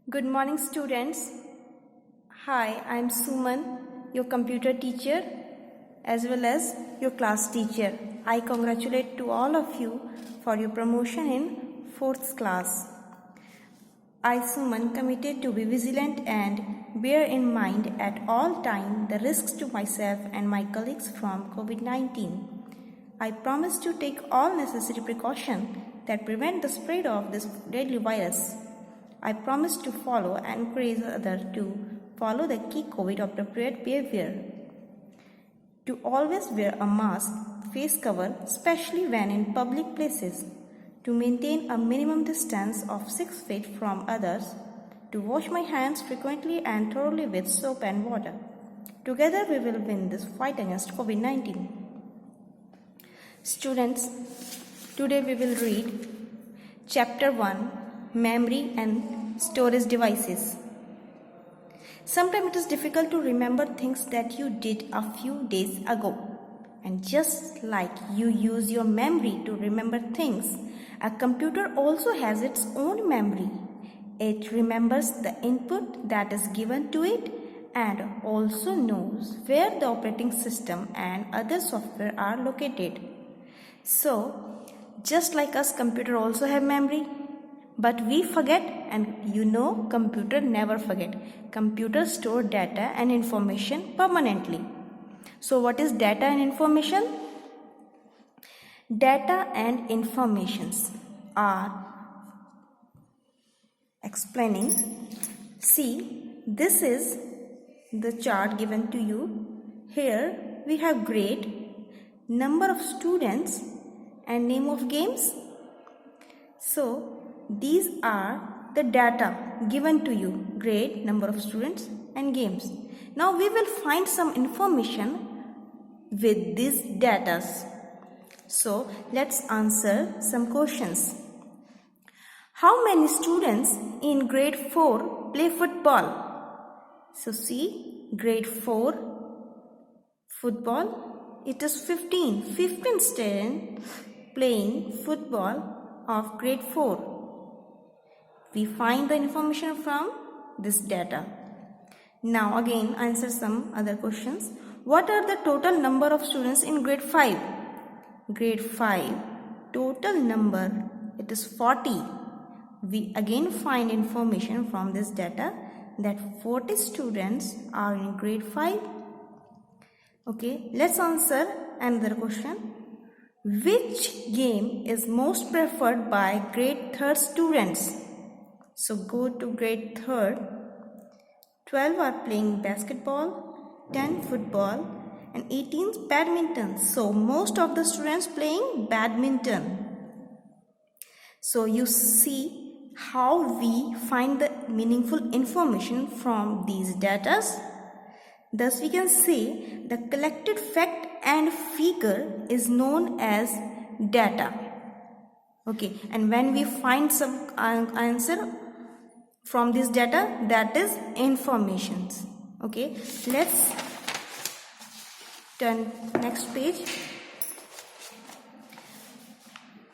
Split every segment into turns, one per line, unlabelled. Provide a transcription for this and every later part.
Good morning, students. Hi, I'm Suman, your computer teacher as well as your class teacher. I congratulate to all of you for your promotion in 4th class. I, Suman, committed to be vigilant and bear in mind at all time the risks to myself and my colleagues from COVID-19. I promise to take all necessary precautions that prevent the spread of this deadly virus. I promise to follow and encourage others to follow the key COVID appropriate behavior. To always wear a mask, face cover, especially when in public places. To maintain a minimum distance of 6 feet from others. To wash my hands frequently and thoroughly with soap and water. Together we will win this fight against COVID-19. Students, today we will read Chapter 1, Memory and Storage Devices. Sometimes it is difficult to remember things that you did a few days ago. And just like you use your memory to remember things, a computer also has its own memory. It remembers the input that is given to it and also knows where the operating system and other software are located. So, just like us, computer also have memory. But we forget, and computer never forget. Computer store data and information permanently. So what is data and information? Data and informations are explaining. See, this is the chart given to you. Here we have grade, number of students and name of games. So these are the data given to you, grade, number of students and games. Now we will find some information with these data. So let's answer some questions. How many students in grade 4 play football? So see, grade 4 football, it is 15 students playing football of grade 4. We find the information from this data. Now again answer some other questions. What are the total number of students in grade 5? Grade 5 total number, it is 40. We again find information from this data that 40 students are in grade 5. Okay, let's answer another question. Which game is most preferred by grade 3rd students? So go to grade 3rd. 12 are playing basketball, 10 football and 18 badminton. So most of the students playing badminton. So you see how we find the meaningful information from these data. Thus we can say the collected fact and figure is known as data. Okay, and when we find some answer from this data, that is informations. Okay, let's turn next page.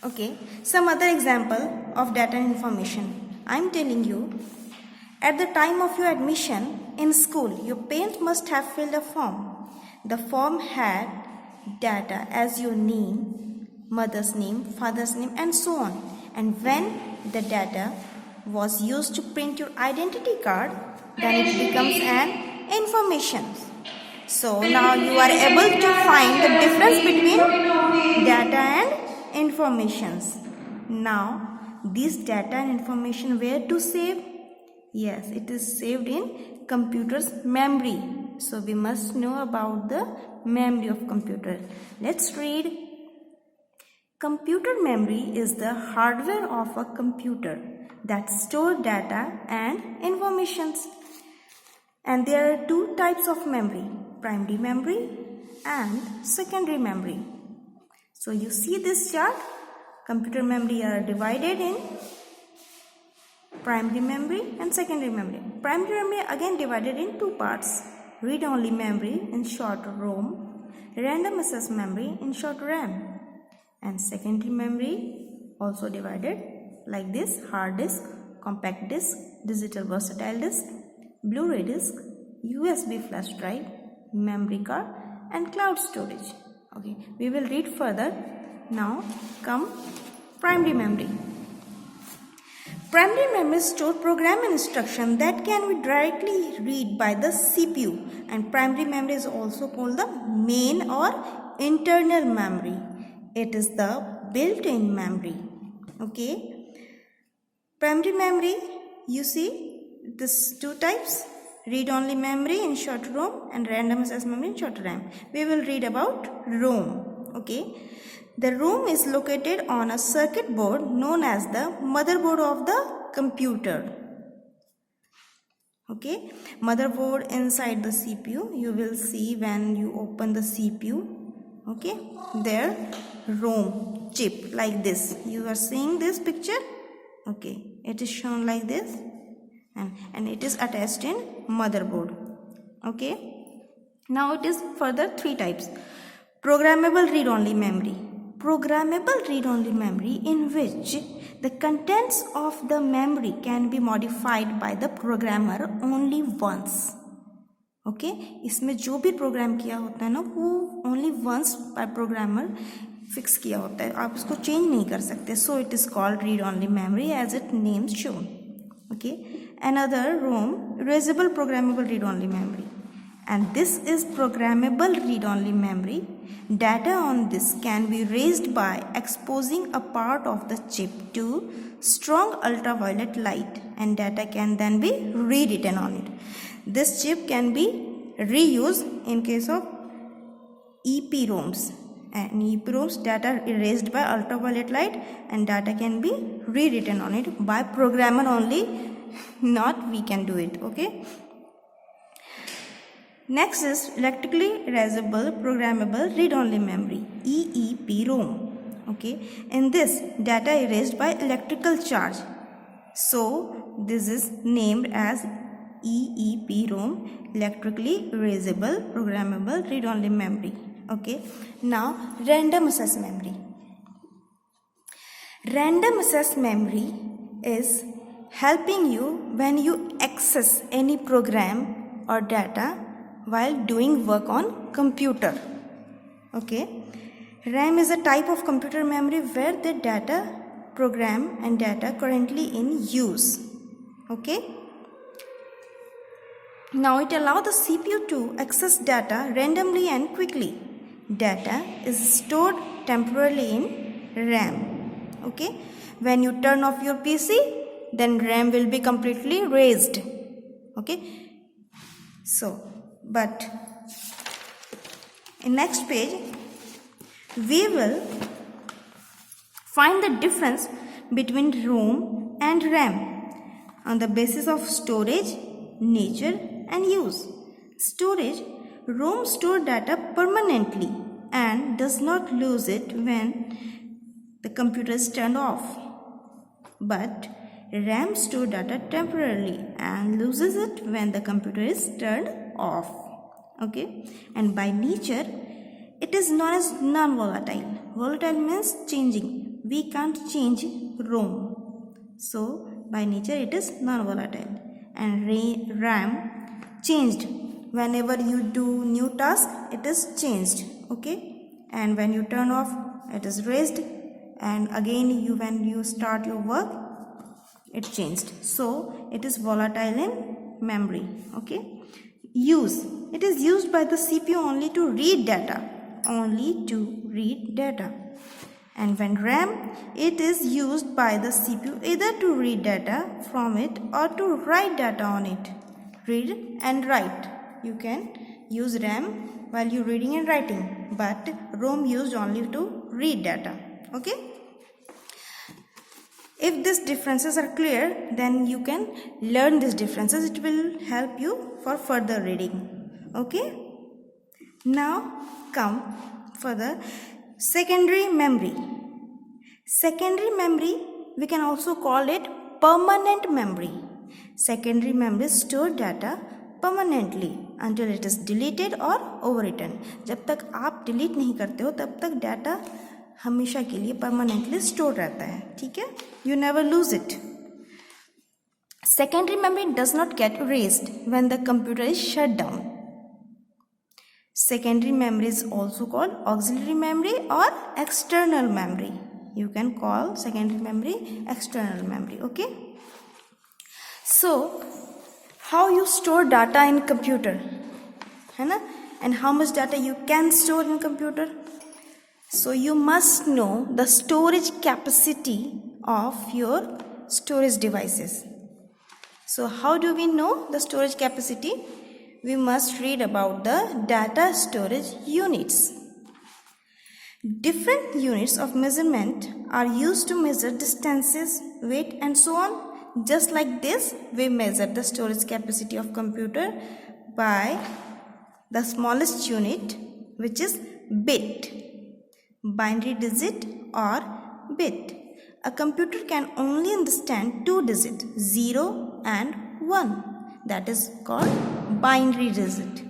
Okay, some other example of data and information. I am telling you, at the time of your admission in school, your parents must have filled a form. The form had data as your name, mother's name, father's name and so on. And when the data was used to print your identity card, then it becomes an information. So now you are able to find the difference between data and informations. Now this data and information where to save? Yes, it is saved in computer's memory. So we must know about the memory of computer. Let's read. Computer memory is the hardware of a computer that store data and informations. And there are two types of memory, primary memory and secondary memory. So you see this chart, computer memory are divided in primary memory and secondary memory. Primary memory again divided in two parts, read-only memory in short ROM, random access memory in short RAM. And secondary memory also divided like this, hard disk, compact disk, digital versatile disk, Blu-ray disk, USB flash drive, memory card, and cloud storage. Okay, we will read further. Now come primary memory. Primary memory stores program instruction that can be directly read by the CPU, and primary memory is also called the main or internal memory. It is the built-in memory. Okay, primary memory, you see this two types: read-only memory in short ROM and random access memory in short RAM. We will read about ROM. Okay, the ROM is located on a circuit board known as the motherboard of the computer. Okay, motherboard inside the CPU. You will see when you open the CPU. Okay, there ROM chip like this. You are seeing this picture. Okay, it is shown like this, and it is attached in motherboard. Okay, now it is further three types. Programmable read-only memory. Programmable read-only memory in which the contents of the memory can be modified by the programmer only once. Okay, इसमें जो भी programme किया होता है ना वो only once by programmer fix किया होता है, आप उसको चेंज नहीं कर सकते. So it is called read-only memory as its name shown. Okay, another ROM, erasable programmable read-only memory, and this is programmable read-only memory. Data on this can be erased by exposing a part of the chip to strong ultraviolet light, and data can then be rewritten on it. This chip can be reused in case of EPROMs. And EPROMs, data erased by ultraviolet light, and data can be rewritten on it by programmer only, not we can do it. Okay. Next is electrically erasable programmable read-only memory, EEPROM. Okay, in this data erased by electrical charge, so this is named as EEPROM, electrically erasable programmable read-only memory. Okay, now random access memory. Random access memory is helping you when you access any program or data while doing work on computer. Okay, RAM is a type of computer memory where the data, program and data currently in use. Okay, now it allows the CPU to access data randomly and quickly. Data is stored temporarily in RAM. Okay, when you turn off your PC, then RAM will be completely erased. Okay, so but in next page we will find the difference between ROM and RAM on the basis of storage, nature and use. Storage: ROM stores data permanently and does not lose it when the computer is turned off, but RAM stores data temporarily and loses it when the computer is turned off. Okay, and by nature it is known as non-volatile. Volatile means changing. We can't change ROM, so by nature it is non-volatile. And RAM changed. Whenever you do new task, it is changed. Okay, and when you turn off, it is raised, and again when you start your work, it changed. So it is volatile in memory. Okay, use: it is used by the CPU only to read data, and when RAM, it is used by the CPU either to read data from it or to write data on it. Read and write. You can use RAM while you reading and writing, but ROM used only to read data. Okay, if these differences are clear, then you can learn these differences. It will help you for further reading. Okay, now come for the secondary memory. Secondary memory, we can also call it permanent memory. Secondary memory stores data permanently until it is deleted or overwritten. जब तक आप delete नहीं करते हो तब तक data हमेशा के लिए परमानेंटली स्टोर रहता है. ठीक है, you never lose it. Secondary memory does not get erased when the computer is shut down. Secondary memory is also called auxiliary memory or external memory. You can call secondary memory external memory. Okay. So, how you store data in computer, है ना? And how much data you can store in computer? So you must know the storage capacity of your storage devices. So how do we know the storage capacity? We must read about the data storage units. Different units of measurement are used to measure distances, weight and so on. Just like this, we measure the storage capacity of computer by the smallest unit, which is bit, binary digit or bit. A computer can only understand two digits, 0 and 1. That is called binary digit.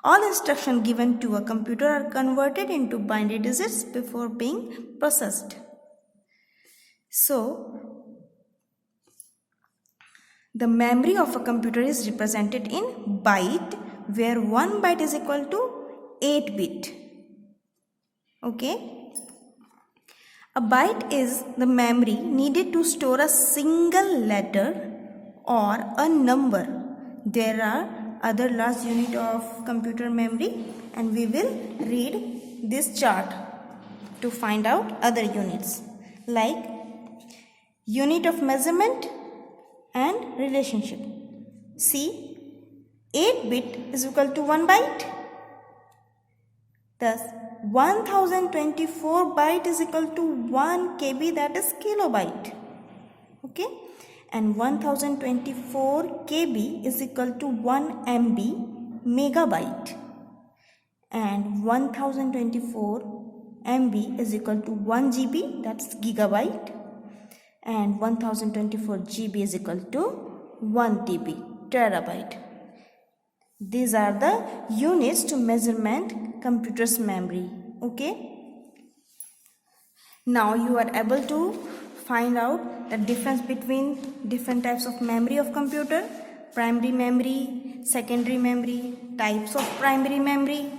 All instructions given to a computer are converted into binary digits before being processed. So, the memory of a computer is represented in byte, where 1 byte is equal to 8 bit. Okay. A byte is the memory needed to store a single letter or a number. There are other large unit of computer memory, and we will read this chart to find out other units like unit of measurement and relationship. See, 8 bit is equal to 1 byte. Thus, 1024 byte is equal to 1 KB, that is kilobyte. Okay, and 1024 KB is equal to 1 MB, megabyte, and 1024 MB is equal to 1 GB, that's gigabyte, and 1024 GB is equal to 1 TB, terabyte. These are the units to measurement computer's memory. Okay. Now you are able to find out the difference between different types of memory of computer, primary memory, secondary memory, types of primary memory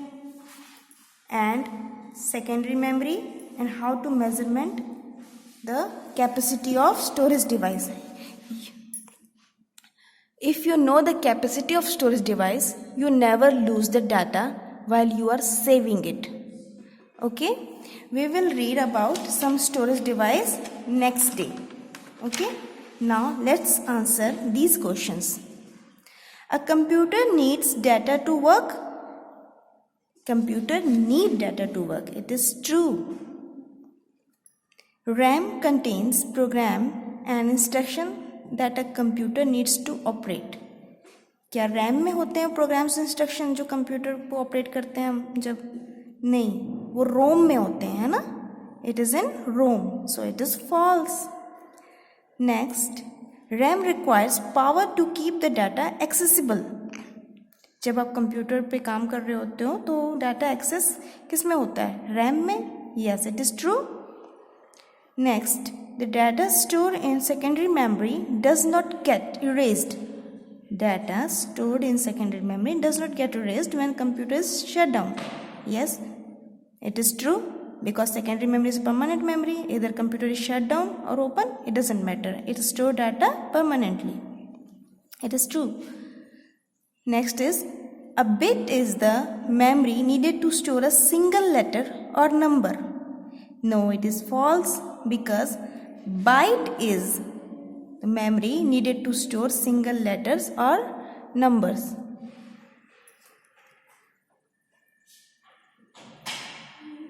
and secondary memory, and how to measurement the capacity of storage device. If you know the capacity of storage device, you never lose the data while you are saving it. Okay, we will read about some storage device next day. Okay, now let's answer these questions. A computer needs data to work. Computer need data to work. It is true. RAM contains program and instruction that a computer needs to operate. क्या RAM में होते हैं programmes instruction जो computer को operate करते हैं हम जब? नहीं, वो रोम में होते हैं, है ना? It is in ROM, so it is false. Next, RAM requires power to keep the data accessible. जब आप कंप्यूटर पे काम कर रहे होते हो तो डाटा एक्सेस किस में होता है? रैम में. Yes, it is true. Next, the data stored in secondary memory does not get erased. Data stored in secondary memory does not get erased when computer is shut down. Yes, it is true, because secondary memory is permanent memory. Either computer is shut down or open, it doesn't matter. It stores data permanently. It is true. Next is, a bit is the memory needed to store a single letter or number. No, it is false, because byte is the memory needed to store single letters or numbers.